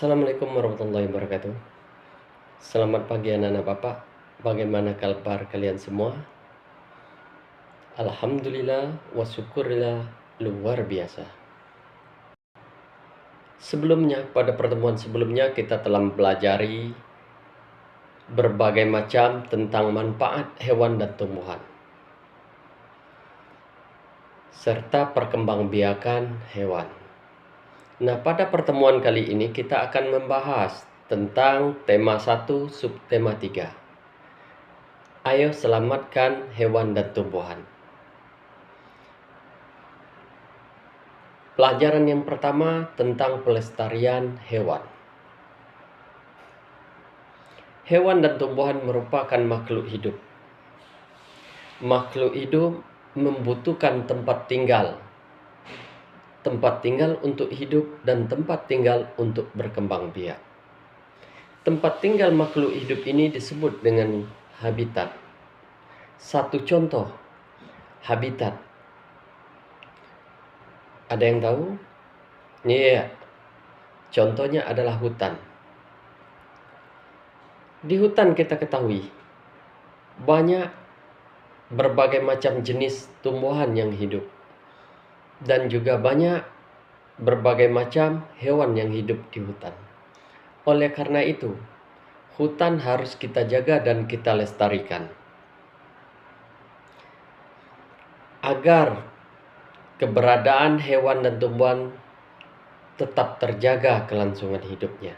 Assalamualaikum warahmatullahi wabarakatuh. Selamat pagi anak-anak bapak. Bagaimana kabar kalian semua? Alhamdulillah wa syukurillah, luar biasa. Sebelumnya, pada pertemuan sebelumnya kita telah mempelajari berbagai macam tentang manfaat hewan dan tumbuhan serta perkembangbiakan hewan. Nah, pada pertemuan kali ini kita akan membahas tentang tema 1 subtema 3. Ayo selamatkan hewan dan tumbuhan. Pelajaran yang pertama tentang pelestarian hewan. Hewan dan tumbuhan merupakan makhluk hidup. Makhluk hidup membutuhkan tempat tinggal. Tempat tinggal untuk hidup dan tempat tinggal untuk berkembang biak. Tempat tinggal makhluk hidup ini disebut dengan habitat. Satu contoh habitat. Ada yang tahu? Iya. Contohnya adalah hutan. Di hutan kita ketahui banyak berbagai macam jenis tumbuhan yang hidup. Dan juga banyak berbagai macam hewan yang hidup di hutan. Oleh karena itu, hutan harus kita jaga dan kita lestarikan agar keberadaan hewan dan tumbuhan tetap terjaga kelangsungan hidupnya.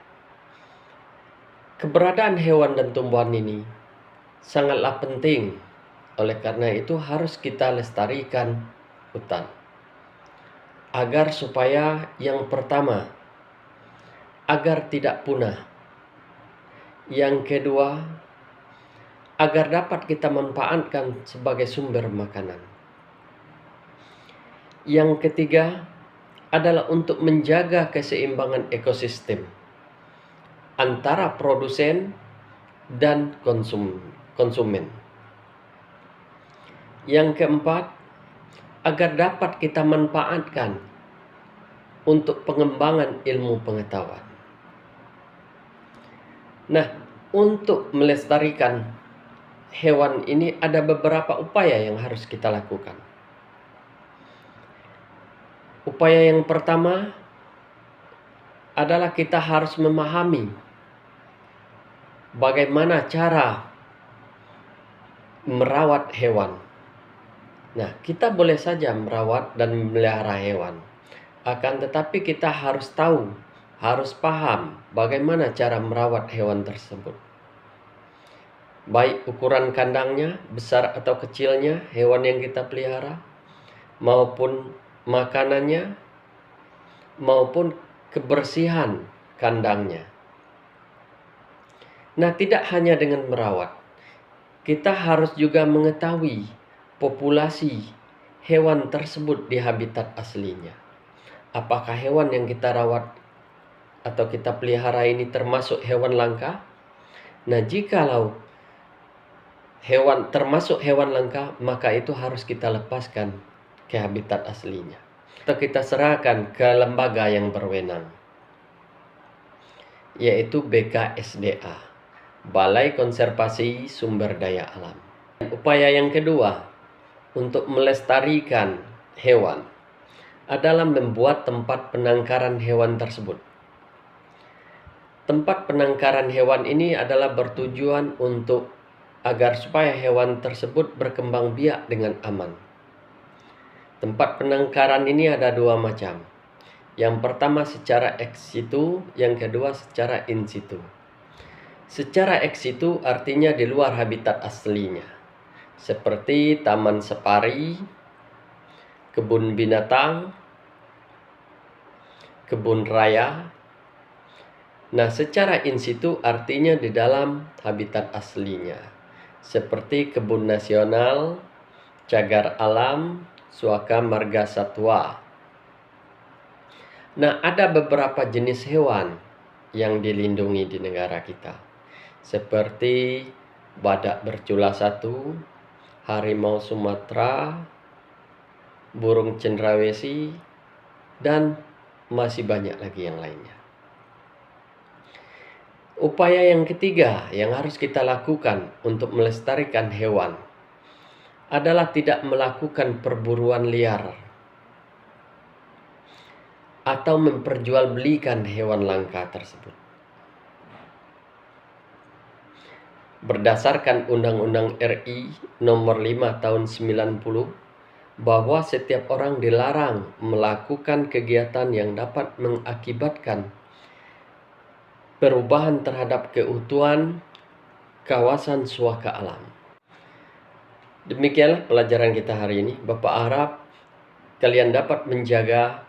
Keberadaan hewan dan tumbuhan ini sangatlah penting. Oleh karena itu harus kita lestarikan hutan. Agar supaya yang pertama, agar tidak punah. Yang kedua, agar dapat kita manfaatkan sebagai sumber makanan. Yang ketiga adalah untuk menjaga keseimbangan ekosistem antara produsen dan konsumen. Yang keempat, agar dapat kita manfaatkan untuk pengembangan ilmu pengetahuan. Nah, untuk melestarikan hewan ini ada beberapa upaya yang harus kita lakukan. Upaya yang pertama adalah kita harus memahami bagaimana cara merawat hewan. Nah, kita boleh saja merawat dan memelihara hewan. Akan tetapi kita harus tahu, harus paham bagaimana cara merawat hewan tersebut. Baik ukuran kandangnya, besar atau kecilnya hewan yang kita pelihara, maupun makanannya, maupun kebersihan kandangnya. Nah, tidak hanya dengan merawat, kita harus juga mengetahui populasi hewan tersebut di habitat aslinya. Apakah hewan yang kita rawat atau kita pelihara ini termasuk hewan langka? Nah, jikalau hewan termasuk hewan langka, maka itu harus kita lepaskan ke habitat aslinya. Atau kita serahkan ke lembaga yang berwenang, yaitu BKSDA, Balai Konservasi Sumber Daya Alam. Upaya yang kedua untuk melestarikan hewan adalah membuat tempat penangkaran hewan tersebut. Tempat penangkaran hewan ini adalah bertujuan untuk agar supaya hewan tersebut berkembang biak dengan aman. Tempat penangkaran ini ada dua macam. Yang pertama secara ex situ, yang kedua secara in situ. Secara ex situ artinya di luar habitat aslinya, seperti taman safari, kebun binatang, kebun raya. Nah, secara in situ artinya di dalam habitat aslinya, seperti kebun nasional, cagar alam, suaka marga satwa. Nah, ada beberapa jenis hewan yang dilindungi di negara kita, seperti badak bercula 1, harimau Sumatera, burung cendrawasih, dan masih banyak lagi yang lainnya. Upaya yang ketiga yang harus kita lakukan untuk melestarikan hewan adalah tidak melakukan perburuan liar atau memperjualbelikan hewan langka tersebut. Berdasarkan Undang-Undang RI Nomor 5 Tahun 90, bahwa setiap orang dilarang melakukan kegiatan yang dapat mengakibatkan perubahan terhadap keutuhan kawasan suaka alam. Demikianlah pelajaran kita hari ini. Bapak harap kalian dapat menjaga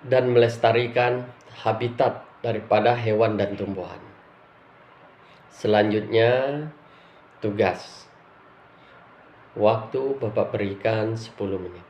dan melestarikan habitat daripada hewan dan tumbuhan. Selanjutnya, tugas. Waktu Bapak berikan 10 menit.